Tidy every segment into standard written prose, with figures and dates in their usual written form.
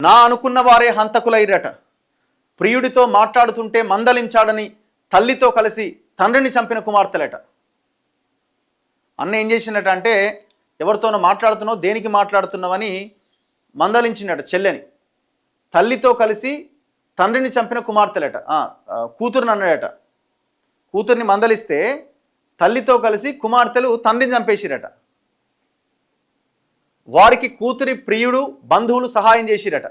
నా అనుకున్న వారే హంతకులైరట. ప్రియుడితో మాట్లాడుతుంటే మందలించాడని తల్లితో కలిసి తండ్రిని చంపిన కుమార్తెలట. అన్న ఏం చేసినట్ట అంటే, ఎవరితోనో మాట్లాడుతున్నావు, దేనికి మాట్లాడుతున్నావని మందలించినట చెల్లెని. తల్లితో కలిసి తండ్రిని చంపిన కుమార్తెలట. కూతురుని అన్నాడట. కూతుర్ని మందలిస్తే తల్లితో కలిసి కుమార్తెలు తండ్రిని చంపేసిరట. వారికి కూతురి ప్రియుడు బంధువులు సహాయం చేసిరట.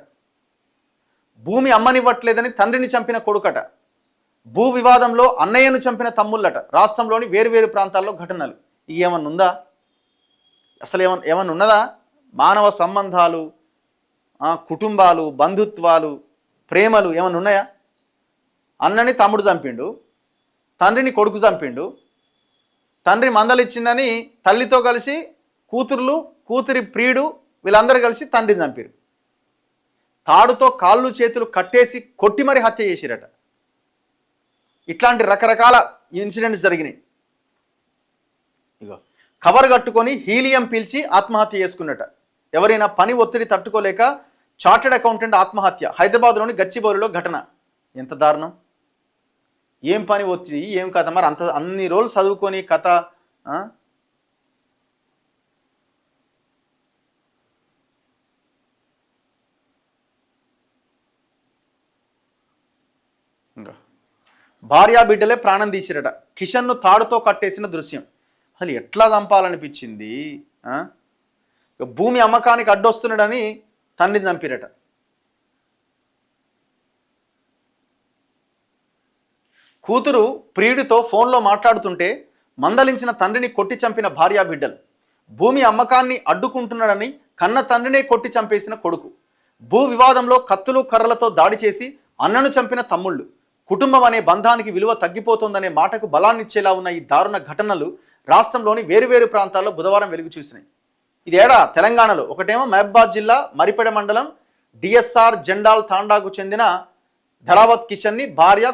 భూమి అమ్మనివ్వట్లేదని తండ్రిని చంపిన కొడుకట. భూ వివాదంలో అన్నయ్యను చంపిన తమ్ముళ్ళట. రాష్ట్రంలోని వేరువేరు ప్రాంతాల్లో ఘటనలు. ఏమన్నా ఉందా? అసలు ఏమన్నా ఉన్నదా? మానవ సంబంధాలు, కుటుంబాలు, బంధుత్వాలు, ప్రేమలు ఏమన్నా ఉన్నాయా? అన్నని తమ్ముడు చంపిండు, తండ్రిని కొడుకు చంపిండు, తండ్రి మందలిచ్చిందని తల్లితో కలిసి కూతుర్లు, కూతురి ప్రియుడు వీళ్ళందరూ కలిసి తండ్రిని చంపారు. తాడుతో కాళ్ళు చేతులు కట్టేసి కొట్టి మరి హత్య చేసిరట. ఇట్లాంటి రకరకాల ఇన్సిడెంట్స్ జరిగినాయి. ఇగో కవర్ కట్టుకొని హీలియం పీల్చి ఆత్మహత్య చేసుకున్నట. ఎవరైనా పని ఒత్తిడి తట్టుకోలేక చార్టెడ్ అకౌంటెంట్ ఆత్మహత్య. హైదరాబాద్లోని గచ్చిబౌలిలో ఘటన. ఎంత దారుణం! ఏం పని ఒత్తిడి, ఏం కథ? మరి అన్ని రోజులు చదువుకొని కథ. ఇంకా భార్యా బిడ్డలే ప్రాణం తీసిరట. కిషన్ను తాడుతో కట్టేసిన దృశ్యం. అసలు ఎట్లా చంపాలనిపించింది? భూమి అమ్మకానికి అడ్డొస్తున్నాడని తండ్రిని చంపిరట. కూతురు ప్రియుడితో ఫోన్లో మాట్లాడుతుంటే మందలించిన తండ్రిని కొట్టి చంపిన భార్యా బిడ్డలు. భూమి అమ్మకాన్ని అడ్డుకుంటున్నాడని కన్న తండ్రినే కొట్టి చంపేసిన కొడుకు. భూ వివాదంలో కత్తులు కర్రలతో దాడి చేసి అన్నను చంపిన తమ్ముళ్ళు. కుటుంబం అనే బంధానికి విలువ తగ్గిపోతుందనే మాటకు బలాన్నిచ్చేలా ఉన్న ఈ దారుణ ఘటనలు రాష్ట్రంలోని వేరువేరు ప్రాంతాల్లో బుధవారం వెలుగు చూసినాయి. ఇది తెలంగాణలో. ఒకటేమో మహబూబాబాద్ జిల్లా మరిపెడ మండలం డిఎస్ఆర్ జెండాల్ తాండాకు చెందిన ధరావత్ కిషన్ని భార్య,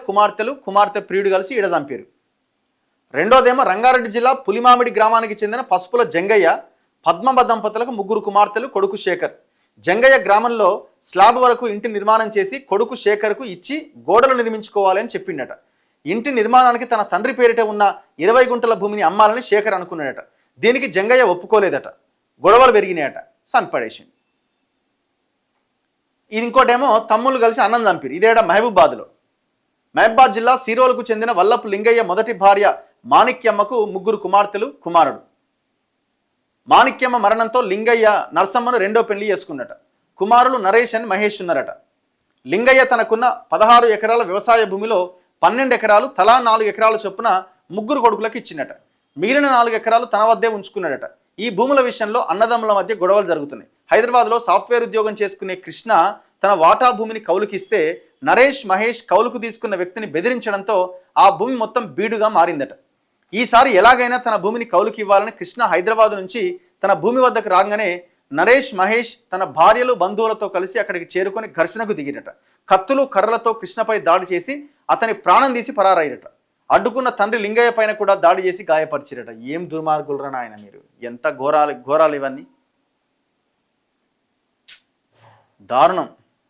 కుమార్తె ప్రియుడు కలిసి ఈడ చంపారు. రెండోదేమో రంగారెడ్డి జిల్లా పులిమామిడి గ్రామానికి చెందిన పసుపుల జంగయ్య, పద్మబ దంపతులకు 3 కుమార్తెలు, కొడుకు శేఖర్. జంగయ్య గ్రామంలో స్లాబ్ వరకు ఇంటి నిర్మాణం చేసి కొడుకు శేఖర్కు ఇచ్చి గోడలు నిర్మించుకోవాలని చెప్పిండట. ఇంటి నిర్మాణానికి తన తండ్రి పేరిట ఉన్న 20 గుంటల భూమిని అమ్మాలని శేఖర్ అనుకున్నాడట. దీనికి జంగయ్య ఒప్పుకోలేదట. గొడవలు పెరిగినాయట. చంపడేసింది. ఇంకోటేమో తమ్ముళ్ళు కలిసి అన్నం చంపిరు. ఇదేడ మహబూబాబాద్లో. మహబూబాబాద్ జిల్లా సీరోలకు చెందిన వల్లపు లింగయ్య మొదటి భార్య మాణిక్యమ్మకు 3 కుమార్తెలు, కుమారుడు. మాణిక్యమ్మ మరణంతో లింగయ్య నర్సమ్మను రెండో పెళ్లి చేసుకున్నట. కుమారులు నరేష్ అని మహేష్ ఉన్నారట. లింగయ్య తనకున్న 16 ఎకరాల వ్యవసాయ భూమిలో 12 ఎకరాలు తలా 4 ఎకరాల చొప్పున 3 కొడుకులకు ఇచ్చినట. మిగిలిన 4 ఎకరాలు తన వద్దే ఉంచుకున్నాడట. ఈ భూముల విషయంలో అన్నదమ్ముల మధ్య గొడవలు జరుగుతున్నాయి. హైదరాబాద్లో సాఫ్ట్వేర్ ఉద్యోగం చేసుకునే కృష్ణ తన వాటా భూమిని కౌలుకిస్తే నరేష్, మహేష్ కౌలుకు తీసుకున్న వ్యక్తిని బెదిరించడంతో ఆ భూమి మొత్తం బీడుగా మారిందట. ఈసారి ఎలాగైనా తన భూమిని కౌలుకి ఇవ్వాలని కృష్ణ హైదరాబాద్ నుంచి తన భూమి వద్దకు రాగానే నరేష్, మహేష్ తన భార్యలు, బంధువులతో కలిసి అక్కడికి చేరుకొని ఘర్షణకు దిగిరట. కత్తులు కర్రలతో కృష్ణపై దాడి చేసి అతని ప్రాణం తీసి పరారయ్యట. అడ్డుకున్న తండ్రి లింగయ్య పైన కూడా దాడి చేసి గాయపరిచిరట. ఏం దుర్మార్గులరా నాయన మీరు! ఎంత ఘోరాలు ఇవన్నీ! దారుణం.